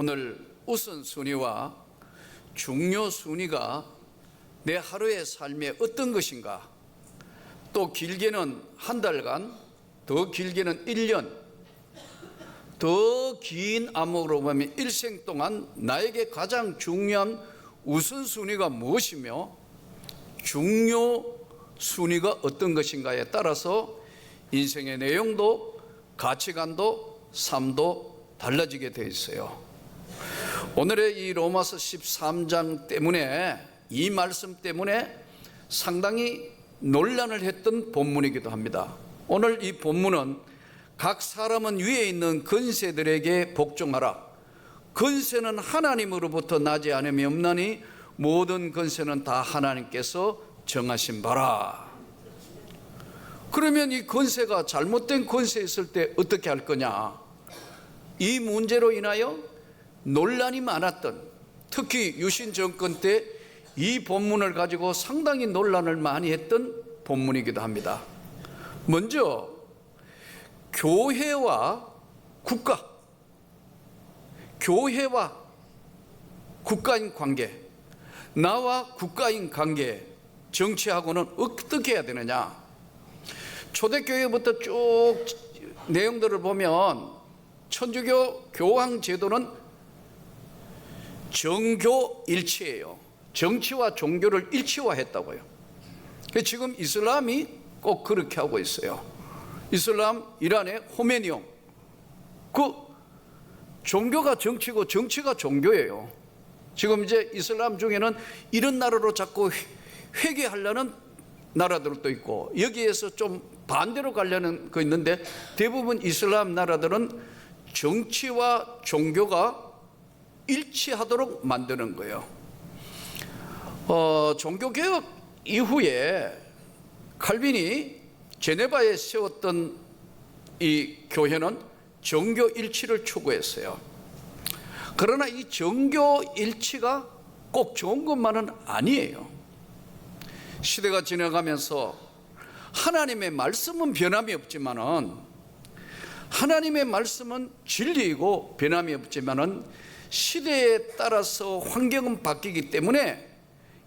오늘 우선순위와 중요순위가 내 하루의 삶에 어떤 것인가, 또 길게는 한 달간, 더 길게는 1년, 더 긴 암흑으로 보면 일생 동안 나에게 가장 중요한 우선순위가 무엇이며 중요순위가 어떤 것인가에 따라서 인생의 내용도 가치관도 삶도 달라지게 되어 있어요. 오늘의 이 로마서 13장 때문에, 이 말씀 때문에 상당히 논란을 했던 본문이기도 합니다. 오늘 이 본문은 각 사람은 위에 있는 권세들에게 복종하라. 권세는 하나님으로부터 나지 않음이 없나니 모든 권세는 다 하나님께서 정하신 바라. 그러면 이 권세가 잘못된 권세였을 때 어떻게 할 거냐? 이 문제로 인하여 논란이 많았던, 특히 유신 정권 때 이 본문을 가지고 상당히 논란을 많이 했던 본문이기도 합니다. 먼저 교회와 국가, 교회와 국가인 관계, 나와 국가인 관계, 정치하고는 어떻게 해야 되느냐? 초대교회부터 쭉 내용들을 보면 천주교 교황 제도는 정교일치예요. 정치와 종교를 일치화했다고요. 지금 이슬람이 꼭 그렇게 하고 있어요. 이슬람, 이란의 호메니용, 그 종교가 정치고 정치가 종교예요. 지금 이제 이슬람 중에는 이런 나라로 자꾸 회귀하려는 나라들도 있고, 여기에서 좀 반대로 가려는 거 있는데, 대부분 이슬람 나라들은 정치와 종교가 일치하도록 만드는 거예요. 종교개혁 이후에 칼빈이 제네바에 세웠던 이 교회는 정교 일치를 추구했어요. 그러나 이 정교 일치가 꼭 좋은 것만은 아니에요. 시대가 지나가면서 하나님의 말씀은 변함이 없지만은, 하나님의 말씀은 진리이고 변함이 없지만은 시대에 따라서 환경은 바뀌기 때문에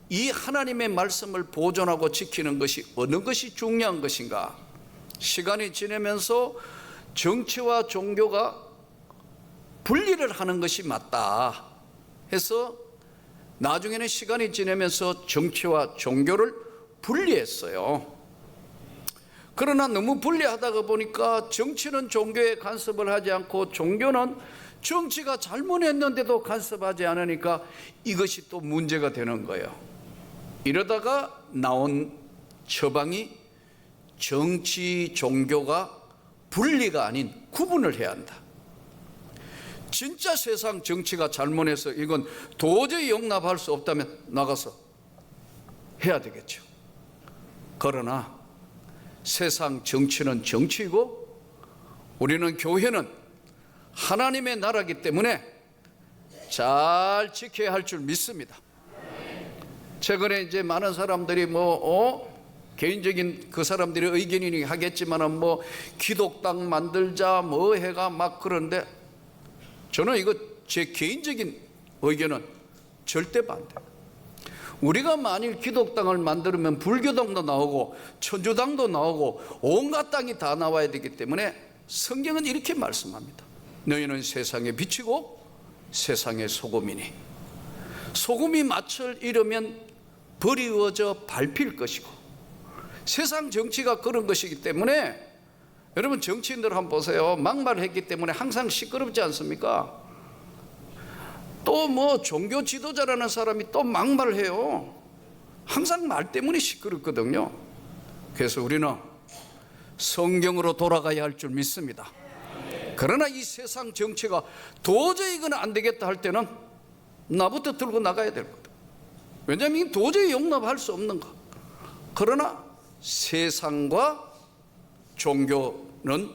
이 하나님의 말씀을 보존하고 지키는 것이 어느 것이 중요한 것인가? 시간이 지나면서 정치와 종교가 분리를 하는 것이 맞다 해서 나중에는 시간이 지나면서 정치와 종교를 분리했어요. 그러나 너무 분리하다가 보니까 정치는 종교에 간섭을 하지 않고 종교는 정치가 잘못했는데도 간섭하지 않으니까 이것이 또 문제가 되는 거예요. 이러다가 나온 처방이 정치, 종교가 분리가 아닌 구분을 해야 한다. 진짜 세상 정치가 잘못해서 이건 도저히 용납할 수 없다면 나가서 해야 되겠죠. 그러나 세상 정치는 정치이고 우리는 교회는 하나님의 나라이기 때문에 잘 지켜야 할 줄 믿습니다. 최근에 이제 많은 사람들이 개인적인 그 사람들의 의견이니 하겠지만은 기독당 만들자 해가 막 그런데, 저는 이거 제 개인적인 의견은 절대 반대. 우리가 만일 기독당을 만들면 불교당도 나오고 천주당도 나오고 온갖 당이 다 나와야 되기 때문에 성경은 이렇게 말씀합니다. 너희는 세상의 빛이고 세상의 소금이니, 소금이 맛을 잃으면 버리워져 밟힐 것이고, 세상 정치가 그런 것이기 때문에 여러분 정치인들 한번 보세요. 막말했기 때문에 항상 시끄럽지 않습니까? 또 종교 지도자라는 사람이 또 막말을 해요. 항상 말 때문에 시끄럽거든요. 그래서 우리는 성경으로 돌아가야 할 줄 믿습니다. 그러나 이 세상 정치가 도저히 이건 안 되겠다 할 때는 나부터 들고 나가야 될 거다. 왜냐하면 도저히 용납할 수 없는 거. 그러나 세상과 종교는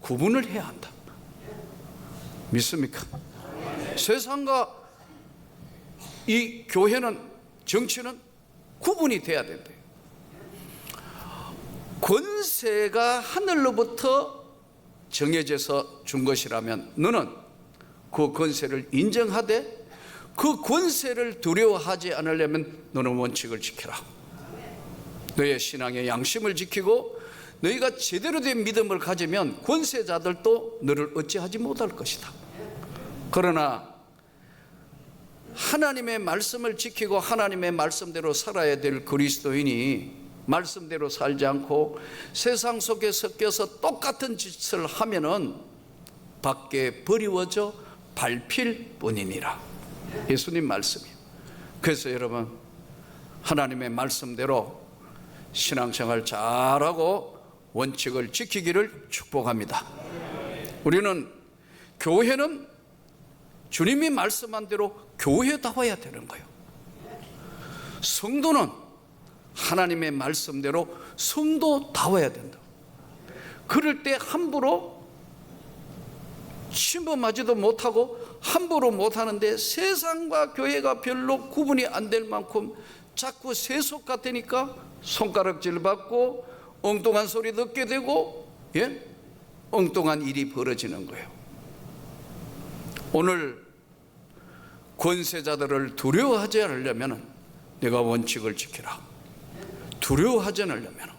구분을 해야 한다. 믿습니까? 세상과 이 교회는, 정치는 구분이 돼야 된다. 권세가 하늘로부터 정해져서 준 것이라면 너는 그 권세를 인정하되 그 권세를 두려워하지 않으려면 너는 원칙을 지켜라. 너의 신앙의 양심을 지키고 너희가 제대로 된 믿음을 가지면 권세자들도 너를 어찌하지 못할 것이다. 그러나 하나님의 말씀을 지키고 하나님의 말씀대로 살아야 될 그리스도인이 말씀대로 살지 않고 세상 속에 섞여서 똑같은 짓을 하면은 밖에 버리워져 밟힐 뿐이니라. 예수님 말씀이에요. 그래서 여러분, 하나님의 말씀대로 신앙생활 잘하고 원칙을 지키기를 축복합니다. 우리는 교회는 주님이 말씀한 대로 교회다워야 되는 거예요. 성도는 하나님의 말씀대로 성도다워야 된다. 그럴 때 함부로 침범하지도 못하고 함부로 못하는데 세상과 교회가 별로 구분이 안 될 만큼 자꾸 세속 같으니까 손가락질 받고 엉뚱한 소리 듣게 되고 엉뚱한 일이 벌어지는 거예요. 오늘 권세자들을 두려워하지 않으려면 내가 원칙을 지키라. 두려워하지 않으려면,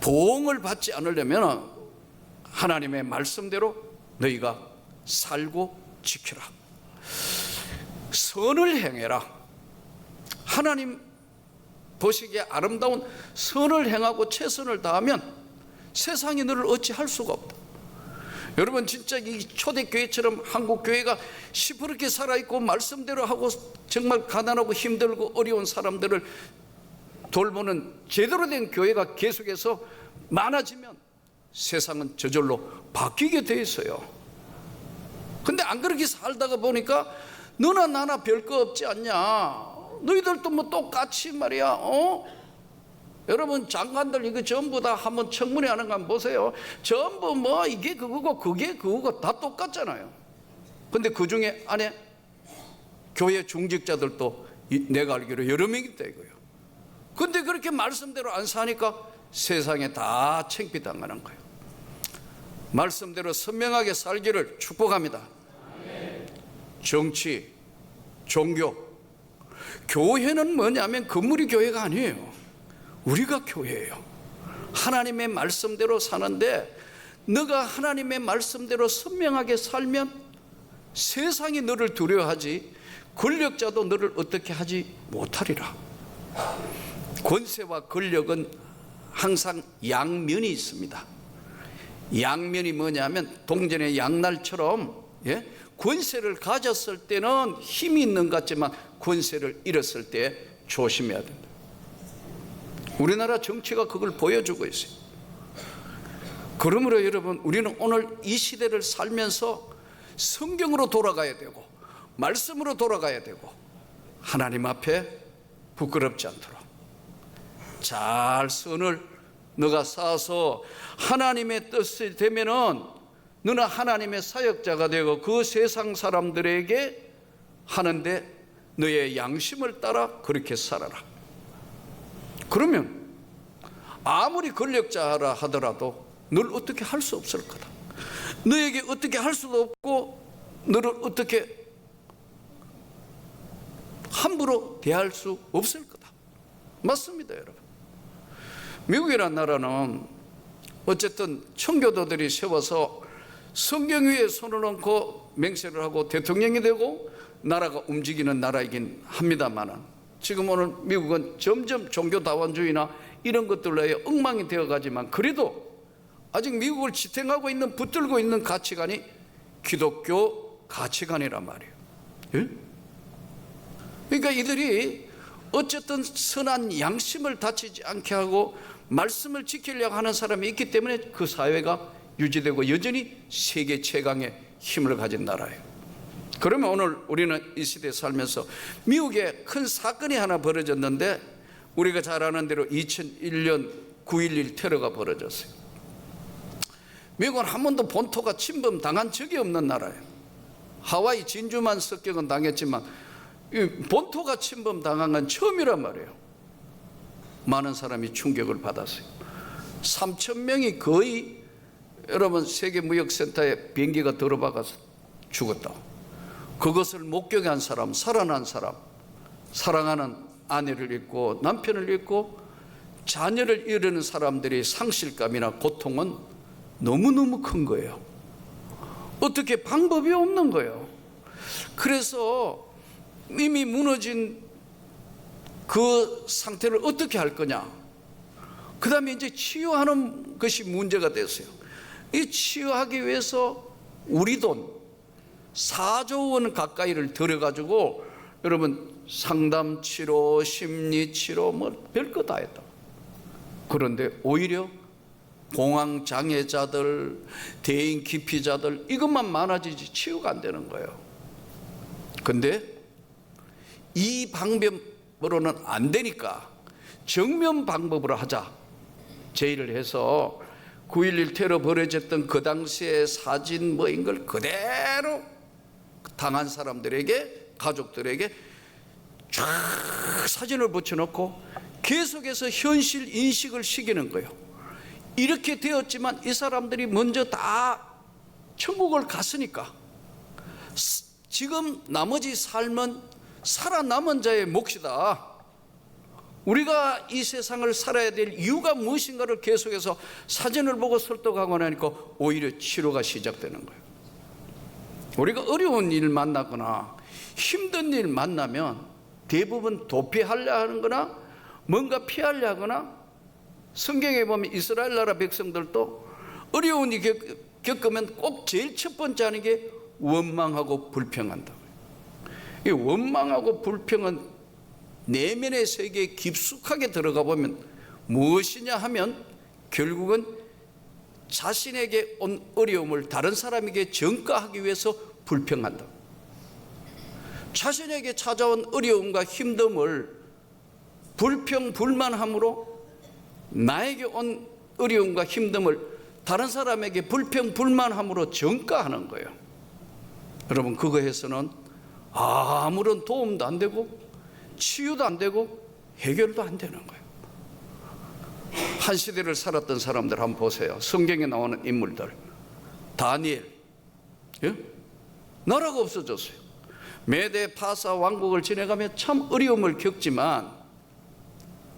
보응을 받지 않으려면 하나님의 말씀대로 너희가 살고 지키라. 선을 행해라. 하나님 보시기에 아름다운 선을 행하고 최선을 다하면 세상이 너를 어찌할 수가 없다. 여러분, 진짜 이 초대교회처럼 한국교회가 시퍼렇게 살아있고 말씀대로 하고 정말 가난하고 힘들고 어려운 사람들을 돌보는 제대로 된 교회가 계속해서 많아지면 세상은 저절로 바뀌게 돼 있어요. 근데 안 그렇게 살다가 보니까 너나 나나 별 거 없지 않냐, 너희들도 뭐 똑같이 말이야. 여러분, 장관들 이거 전부 다 한번 청문회 하는 거 한번 보세요. 전부 뭐 이게 그거고 그게 그거고 다 똑같잖아요. 근데 그 중에 안에 교회 중직자들도 내가 알기로 여러 명 있다 이거예요. 근데 그렇게 말씀대로 안 사니까 세상에 다 창피당하는 거예요. 말씀대로 선명하게 살기를 축복합니다. 정치, 종교, 교회는 뭐냐면 건물이 교회가 아니에요. 우리가 교회예요. 하나님의 말씀대로 사는데 너가 하나님의 말씀대로 선명하게 살면 세상이 너를 두려워하지 권력자도 너를 어떻게 하지 못하리라. 권세와 권력은 항상 양면이 있습니다. 양면이 뭐냐면 동전의 양날처럼 권세를 가졌을 때는 힘이 있는 것 같지만 권세를 잃었을 때 조심해야 된다. 우리나라 정치가 그걸 보여주고 있어요. 그러므로 여러분, 우리는 오늘 이 시대를 살면서 성경으로 돌아가야 되고 말씀으로 돌아가야 되고 하나님 앞에 부끄럽지 않도록 잘 선을 너가 쌓아서 하나님의 뜻이 되면은 너는 하나님의 사역자가 되고 그 세상 사람들에게 하는데 너의 양심을 따라 그렇게 살아라. 그러면 아무리 권력자라 하더라도 널 어떻게 할 수 없을 거다. 너에게 어떻게 할 수도 없고 너를 어떻게 함부로 대할 수 없을 거다. 맞습니다, 여러분. 미국이라는 나라는 어쨌든 청교도들이 세워서 성경 위에 손을 얹고 맹세를 하고 대통령이 되고 나라가 움직이는 나라이긴 합니다만은 지금 오늘 미국은 점점 종교다원주의나 이런 것들로 엉망이 되어가지만 그래도 아직 미국을 지탱하고 있는 붙들고 있는 가치관이 기독교 가치관이란 말이에요. 예? 그러니까 이들이 어쨌든 선한 양심을 다치지 않게 하고 말씀을 지키려고 하는 사람이 있기 때문에 그 사회가 유지되고 여전히 세계 최강의 힘을 가진 나라예요. 그러면 오늘 우리는 이 시대에 살면서 미국에 큰 사건이 하나 벌어졌는데 우리가 잘 아는 대로 2001년 9.11 테러가 벌어졌어요. 미국은 한 번도 본토가 침범 당한 적이 없는 나라예요. 하와이 진주만 습격은 당했지만 본토가 침범 당한 건 처음이란 말이에요. 많은 사람이 충격을 받았어요. 3,000명이 거의 여러분 세계무역센터에 비행기가 들어박아서 죽었다. 그것을 목격한 사람, 살아난 사람, 사랑하는 아내를 잃고 남편을 잃고 자녀를 잃는 사람들의 상실감이나 고통은 너무너무 큰 거예요. 어떻게 방법이 없는 거예요. 그래서 이미 무너진 그 상태를 어떻게 할 거냐. 그 다음에 이제 치유하는 것이 문제가 됐어요. 이 치유하기 위해서 우리 돈 4조 원 가까이를 들여가지고 여러분 상담 치료, 심리 치료 뭐 별거 다 했다. 그런데 오히려 공황 장애자들, 대인 기피자들 이것만 많아지지 치유가 안 되는 거예요. 근데 이 방법으로는 안 되니까 정면 방법으로 하자 제의를 해서 9.11 테러 벌어졌던 그 당시의 사진 뭐인 걸 그대로 당한 사람들에게, 가족들에게 쫙 사진을 붙여놓고 계속해서 현실 인식을 시키는 거예요. 이렇게 되었지만 이 사람들이 먼저 다 천국을 갔으니까 지금 나머지 삶은 살아남은 자의 몫이다. 우리가 이 세상을 살아야 될 이유가 무엇인가를 계속해서 사진을 보고 설득하고 나니까 오히려 치료가 시작되는 거예요. 우리가 어려운 일 만나거나 힘든 일 만나면 대부분 도피하려 하는 거나 뭔가 피하려 하거나, 성경에 보면 이스라엘 나라 백성들도 어려운 일 겪으면 꼭 제일 첫 번째 하는 게 원망하고 불평한다. 이 원망하고 불평은 내면의 세계에 깊숙하게 들어가 보면 무엇이냐 하면 결국은 자신에게 온 어려움을 다른 사람에게 전가하기 위해서 불평한다. 자신에게 찾아온 어려움과 힘듦을 불평, 불만함으로 나에게 온 어려움과 힘듦을 다른 사람에게 불평, 불만함으로 전가하는 거예요. 여러분, 그거 해서는 아무런 도움도 안 되고 치유도 안 되고 해결도 안 되는 거예요. 한 시대를 살았던 사람들 한번 보세요. 성경에 나오는 인물들. 다니엘, 예? 나라가 없어졌어요. 메대 파사 왕국을 지내가며 참 어려움을 겪지만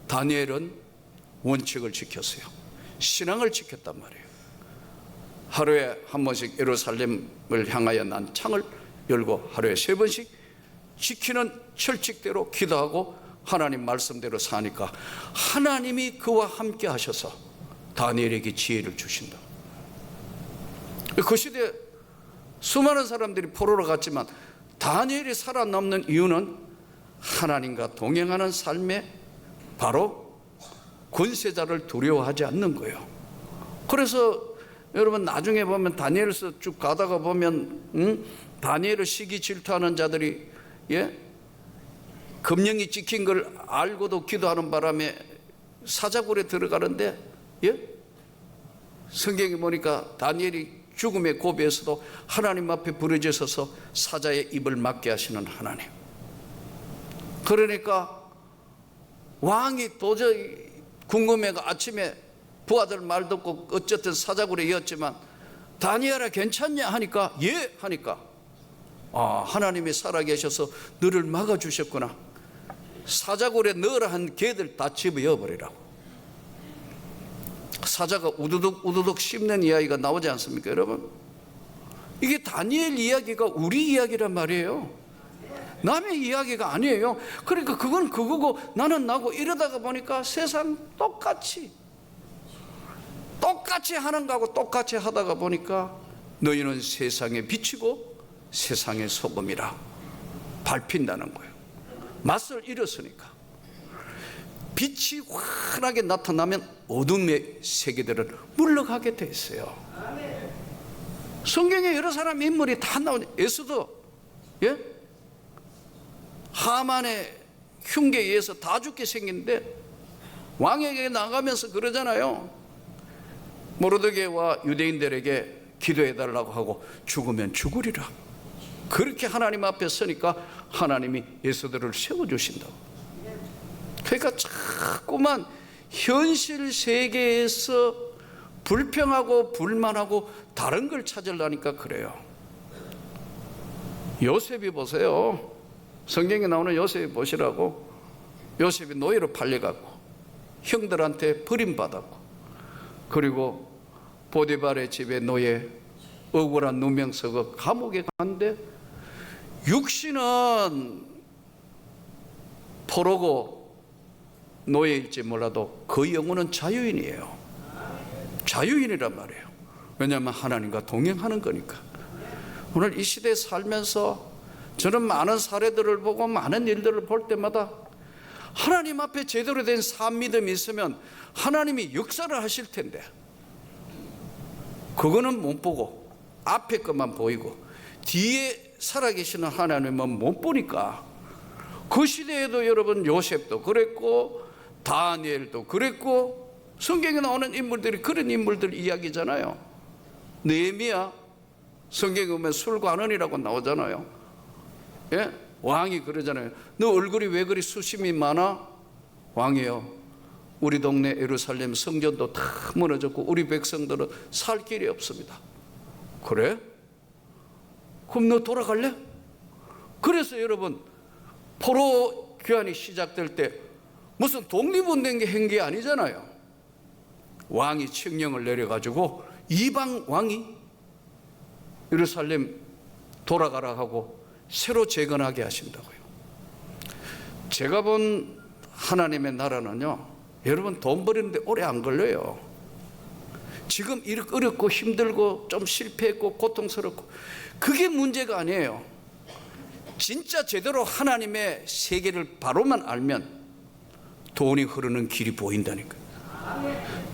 다니엘은 원칙을 지켰어요. 신앙을 지켰단 말이에요. 하루에 한 번씩 예루살렘을 향하여 난 창을 열고 하루에 3번씩 지키는 철칙대로 기도하고 하나님 말씀대로 사니까 하나님이 그와 함께 하셔서 다니엘에게 지혜를 주신다. 그 시대에 수많은 사람들이 포로로 갔지만 다니엘이 살아남는 이유는 하나님과 동행하는 삶에 바로 권세자를 두려워하지 않는 거예요. 그래서 여러분 나중에 보면 다니엘서 쭉 가다가 보면 다니엘을 시기 질투하는 자들이, 예? 금령이 찍힌 걸 알고도 기도하는 바람에 사자굴에 들어가는데, 예? 성경에 보니까 다니엘이 죽음의 고비에서도 하나님 앞에 부르짖어서 사자의 입을 막게 하시는 하나님. 그러니까 왕이 도저히 궁금해가 아침에 부하들 말 듣고 어쨌든 사자굴에 이었지만 다니엘아 괜찮냐 하니까 예 하니까 하나님이 살아계셔서 너를 막아주셨구나. 사자굴에 넣으라 한 개들 다 집어여버리라고. 사자가 우두둑 씹는 이야기가 나오지 않습니까 여러분? 이게 다니엘 이야기가 우리 이야기란 말이에요. 남의 이야기가 아니에요. 그러니까 그건 그거고 나는 나고 이러다가 보니까 세상 똑같이 하는 거하고 똑같이 하다가 보니까 너희는 세상에 비치고 세상의 소금이라 밟힌다는 거예요. 맛을 잃었으니까. 빛이 환하게 나타나면 어둠의 세계들은 물러가게 돼 있어요. 성경에 여러 사람 인물이 다 나오죠. 에스더, 예? 하만의 흉계에 의해서 다 죽게 생긴데 왕에게 나가면서 그러잖아요. 모르드게와 유대인들에게 기도해달라고 하고 죽으면 죽으리라. 그렇게 하나님 앞에 서니까 하나님이 에스더를 세워주신다고. 그러니까 자꾸만 현실 세계에서 불평하고 불만하고 다른 걸 찾으려니까 그래요. 요셉이 보세요. 성경에 나오는 요셉이 보시라고. 요셉이 노예로 팔려갖고 형들한테 버림받았고, 그리고 보디발의 집에 노예, 억울한 누명 쓰고 감옥에 갔는데 육신은 포로고 노예일지 몰라도 그 영혼은 자유인이에요. 자유인이란 말이에요. 왜냐하면 하나님과 동행하는 거니까. 오늘 이 시대에 살면서 저는 많은 사례들을 보고 많은 일들을 볼 때마다 하나님 앞에 제대로 된 삶 믿음이 있으면 하나님이 역사를 하실 텐데, 그거는 못 보고 앞에 것만 보이고 뒤에 살아계시는 하나님은 못 보니까, 그 시대에도 여러분 요셉도 그랬고 다니엘도 그랬고, 성경에 나오는 인물들이 그런 인물들 이야기잖아요. 느헤미야 성경에 보면 술관원이라고 나오잖아요. 예? 왕이 그러잖아요. 너 얼굴이 왜 그리 수심이 많아? 왕이요, 우리 동네 예루살렘 성전도 다 무너졌고 우리 백성들은 살 길이 없습니다. 그래? 그럼 너 돌아갈래? 그래서 여러분 포로 귀환이 시작될 때 무슨 독립운동이 한 게 아니잖아요. 왕이 칙령을 내려가지고 이방 왕이 예루살렘 돌아가라 하고 새로 재건하게 하신다고요. 제가 본 하나님의 나라는요, 여러분 돈 버리는데 오래 안 걸려요. 지금 이렇게 어렵고 힘들고 좀 실패했고 고통스럽고 그게 문제가 아니에요. 진짜 제대로 하나님의 세계를 바로만 알면 돈이 흐르는 길이 보인다니까요.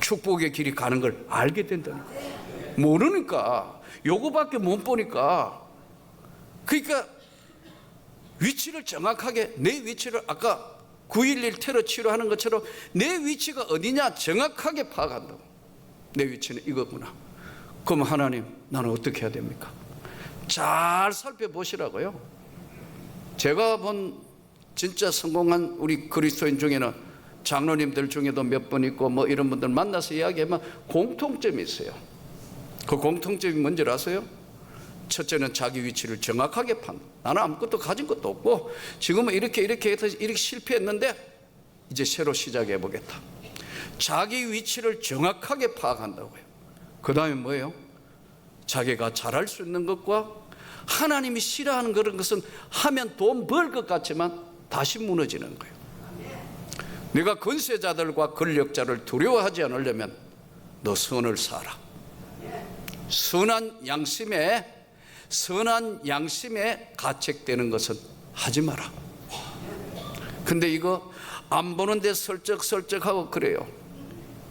축복의 길이 가는 걸 알게 된다니까요. 모르니까, 요거밖에 못 보니까. 그러니까 위치를 정확하게, 내 위치를 아까 9.11 테러 치료하는 것처럼 내 위치가 어디냐 정확하게 파악한다고. 내 위치는 이거구나. 그럼 하나님, 나는 어떻게 해야 됩니까? 잘 살펴보시라고요. 제가 본 진짜 성공한 우리 그리스도인 중에는 장로님들 중에도 몇 분 있고 뭐 이런 분들 만나서 이야기하면 공통점이 있어요. 그 공통점이 뭔지 아세요? 첫째는 자기 위치를 정확하게 판단. 나는 아무것도 가진 것도 없고 지금은 이렇게 해서 이렇게 실패했는데 이제 새로 시작해 보겠다. 자기 위치를 정확하게 파악한다고요. 그 다음에 뭐예요? 자기가 잘할 수 있는 것과 하나님이 싫어하는 그런 것은 하면 돈 벌 것 같지만 다시 무너지는 거예요. 네가 권세자들과 권력자를 두려워하지 않으려면 너 선을 살아. 선한 양심에 가책되는 것은 하지 마라. 근데 이거 안 보는데 설쩍설쩍하고 그래요.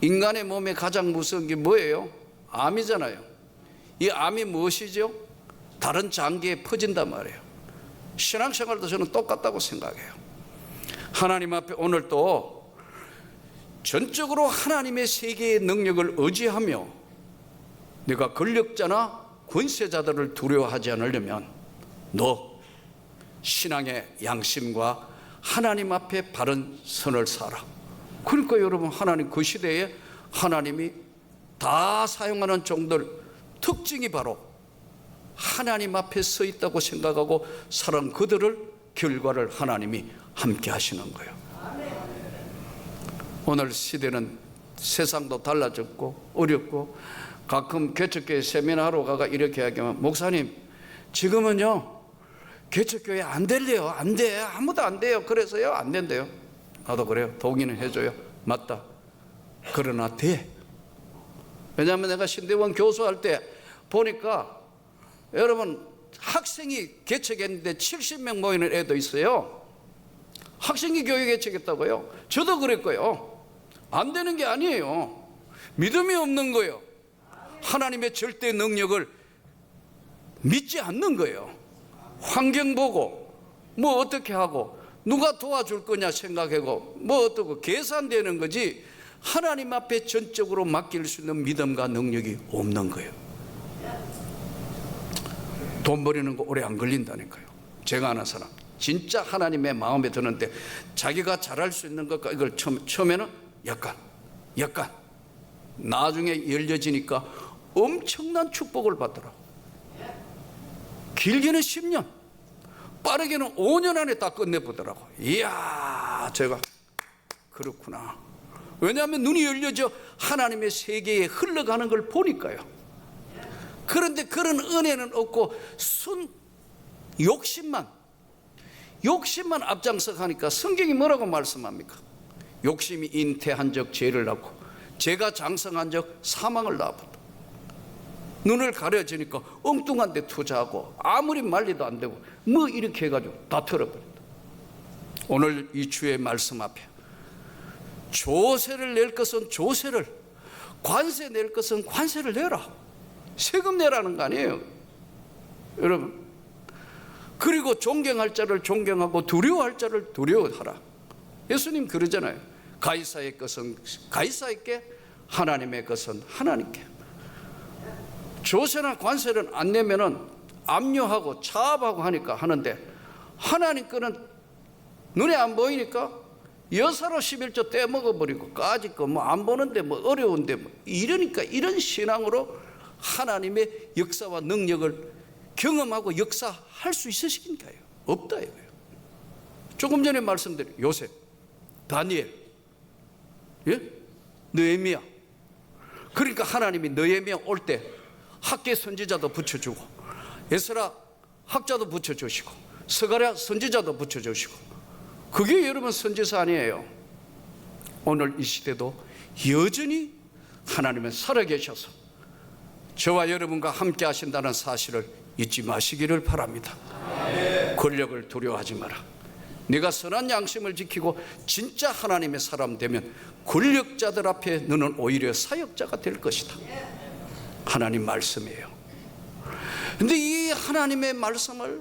인간의 몸에 가장 무서운 게 뭐예요? 암이잖아요. 이 암이 무엇이죠? 다른 장기에 퍼진단 말이에요. 신앙생활도 저는 똑같다고 생각해요. 하나님 앞에 오늘 또 전적으로 하나님의 세계의 능력을 의지하며 내가 권력자나 권세자들을 두려워하지 않으려면 너 신앙의 양심과 하나님 앞에 바른 선을 살아. 그러니까 여러분, 하나님 그 시대에 하나님이 다 사용하는 종들 특징이 바로 하나님 앞에 서 있다고 생각하고 사랑 그들을 결과를 하나님이 함께 하시는 거예요. 오늘 시대는 세상도 달라졌고 어렵고 가끔 개척교회 세미나하러 가가 이렇게 이야기하면 목사님 지금은요 개척교회 안 될래요. 안 돼. 아무도 안 돼요. 그래서요 안 된대요. 나도 그래요. 동의는 해줘요. 맞다. 그러나 돼. 왜냐하면 내가 신대원 교수할 때 보니까 여러분 학생이 개척했는데 70명 모이는 애도 있어요. 학생이 교회 개척했다고요. 저도 그랬고요. 안 되는 게 아니에요. 믿음이 없는 거예요. 하나님의 절대 능력을 믿지 않는 거예요. 환경 보고 뭐 어떻게 하고 누가 도와줄 거냐 생각하고 뭐 어떻고 계산되는 거지 하나님 앞에 전적으로 맡길 수 있는 믿음과 능력이 없는 거예요. 돈 버리는 거 오래 안 걸린다니까요. 제가 아는 사람 진짜 하나님의 마음에 드는데 자기가 잘할 수 있는 것과 이걸 처음에는 약간 나중에 열려지니까 엄청난 축복을 받더라고. 길게는 10년 빠르게는 5년 안에 다 끝내보더라고. 이야, 제가 그렇구나. 왜냐하면 눈이 열려져 하나님의 세계에 흘러가는 걸 보니까요. 그런데 그런 은혜는 없고 욕심만 앞장서 가니까 성경이 뭐라고 말씀합니까? 욕심이 잉태한 적 죄를 낳고 죄가 장성한 적 사망을 낳았다. 눈을 가려지니까 엉뚱한 데 투자하고 아무리 말리도 안 되고 뭐 이렇게 해가지고 다 털어버린다. 오늘 이 주의 말씀 앞에 조세를 낼 것은 조세를, 관세 낼 것은 관세를 내라. 세금 내라는 거 아니에요, 여러분. 그리고 존경할 자를 존경하고 두려워할 자를 두려워하라. 예수님 그러잖아요. 가이사의 것은 가이사에게, 하나님의 것은 하나님께. 조세나 관세를 안 내면은 압류하고 차압하고 하니까 하는데, 하나님 거는 눈에 안 보이니까 여사로 11조 떼먹어버리고 까짓 거 뭐 안 보는데 뭐 어려운데 뭐 이러니까, 이런 신앙으로 하나님의 역사와 능력을 경험하고 역사할 수 있으신가요? 없다 이거예요. 조금 전에 말씀드린 요셉, 다니엘, 느헤미야. 그러니까 하나님이 느헤미야 올 때 학계 선지자도 붙여주고, 에스라 학자도 붙여주시고, 스가랴 선지자도 붙여주시고. 그게 여러분 선지자 아니에요. 오늘 이 시대도 여전히 하나님은 살아계셔서 저와 여러분과 함께 하신다는 사실을 잊지 마시기를 바랍니다. 권력을 두려워하지 마라. 네가 선한 양심을 지키고 진짜 하나님의 사람 되면 권력자들 앞에 너는 오히려 사역자가 될 것이다. 하나님 말씀이에요. 근데 이 하나님의 말씀을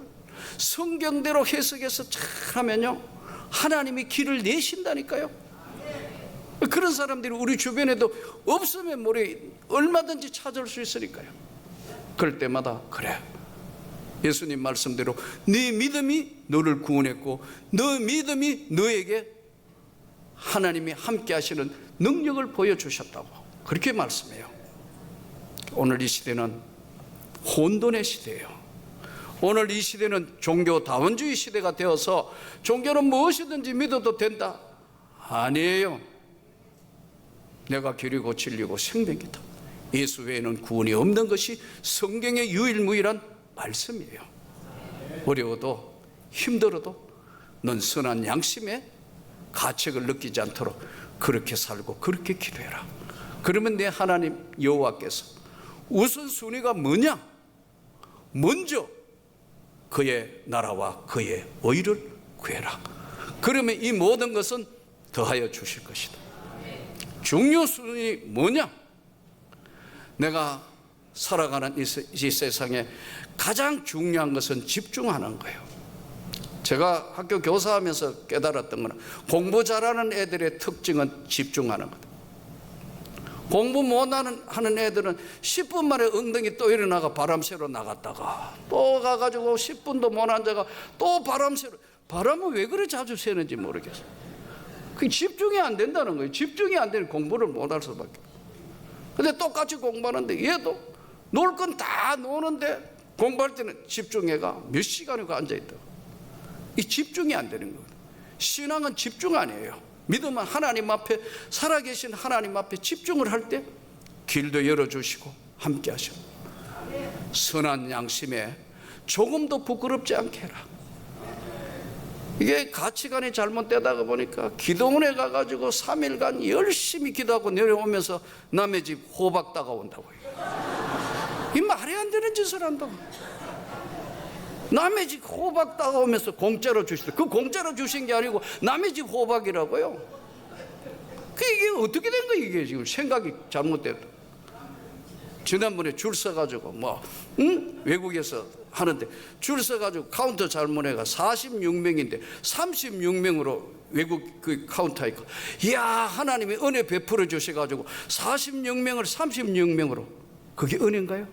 성경대로 해석해서 잘하면요, 하나님이 길을 내신다니까요. 그런 사람들이 우리 주변에도 없으면 모르게 얼마든지 찾을 수 있으니까요. 그럴 때마다 그래, 예수님 말씀대로 네 믿음이 너를 구원했고 너 믿음이 너에게 하나님이 함께 하시는 능력을 보여주셨다고 그렇게 말씀해요. 오늘 이 시대는 혼돈의 시대예요. 오늘 이 시대는 종교다원주의 시대가 되어서 종교는 무엇이든지 믿어도 된다. 아니에요. 내가 길이고 진리고 생명이다. 예수 외에는 구원이 없는 것이 성경의 유일무이한 말씀이에요. 어려워도 힘들어도 넌 선한 양심의 가책을 느끼지 않도록 그렇게 살고 그렇게 기도해라. 그러면 내 하나님 여호와께서 우선순위가 뭐냐? 먼저 그의 나라와 그의 의를 구해라. 그러면 이 모든 것은 더하여 주실 것이다. 중요 순위 뭐냐? 내가 살아가는 이 세상에 가장 중요한 것은 집중하는 거예요. 제가 학교 교사하면서 깨달았던 것은 공부 잘하는 애들의 특징은 집중하는 거다. 공부 못하는 애들은 10분 만에 엉덩이 또 일어나가 바람 쐬러 나갔다가 또 가가지고 10분도 못 앉아가 또 바람 쐬러. 바람은 왜 그래 자주 쐬는지 모르겠어요. 그게 집중이 안 된다는 거예요. 집중이 안 되는 공부를 못할 수밖에. 근데 똑같이 공부하는데 얘도 놀 건 다 노는데 공부할 때는 집중해가 몇 시간이고 앉아있다. 이 집중이 안 되는 거예요. 신앙은 집중 아니에요. 믿음은 하나님 앞에, 살아계신 하나님 앞에 집중을 할 때 길도 열어주시고 함께 하시고, 선한 양심에 조금도 부끄럽지 않게 해라. 이게 가치관이 잘못되다가 보니까 기도원에 가가지고 3일간 열심히 기도하고 내려오면서 남의 집 호박 따가온다고요. 이 말이 안 되는 짓을 한다고. 남의 집 호박 따가오면서 공짜로 주시더라. 그 공짜로 주신 게 아니고 남의 집 호박이라고요. 이게 어떻게 된 거예요? 이게 지금 생각이 잘못됐다. 지난번에 줄 서가지고 외국에서 하는데 줄 서가지고 카운터 잘못해가 46명인데 36명으로 외국 그 카운터 있고, 이야, 하나님이 은혜 베풀어 주셔가지고 46명을 36명으로. 그게 은혜인가요?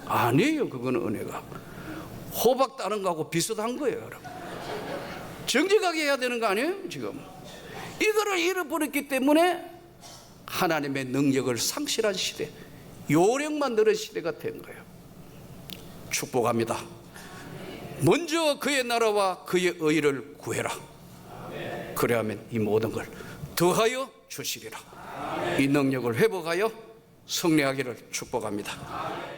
아니에요. 그거는 은혜가 호박 따는 거하고 비슷한 거예요, 여러분. 정직하게 해야 되는 거 아니에요? 지금 이거를 잃어버렸기 때문에 하나님의 능력을 상실한 시대, 요령만 늘은 시대가 된 거예요. 축복합니다. 먼저 그의 나라와 그의 의를 구해라. 그래야면 이 모든 걸 더하여 주시리라. 이 능력을 회복하여 승리하기를 축복합니다.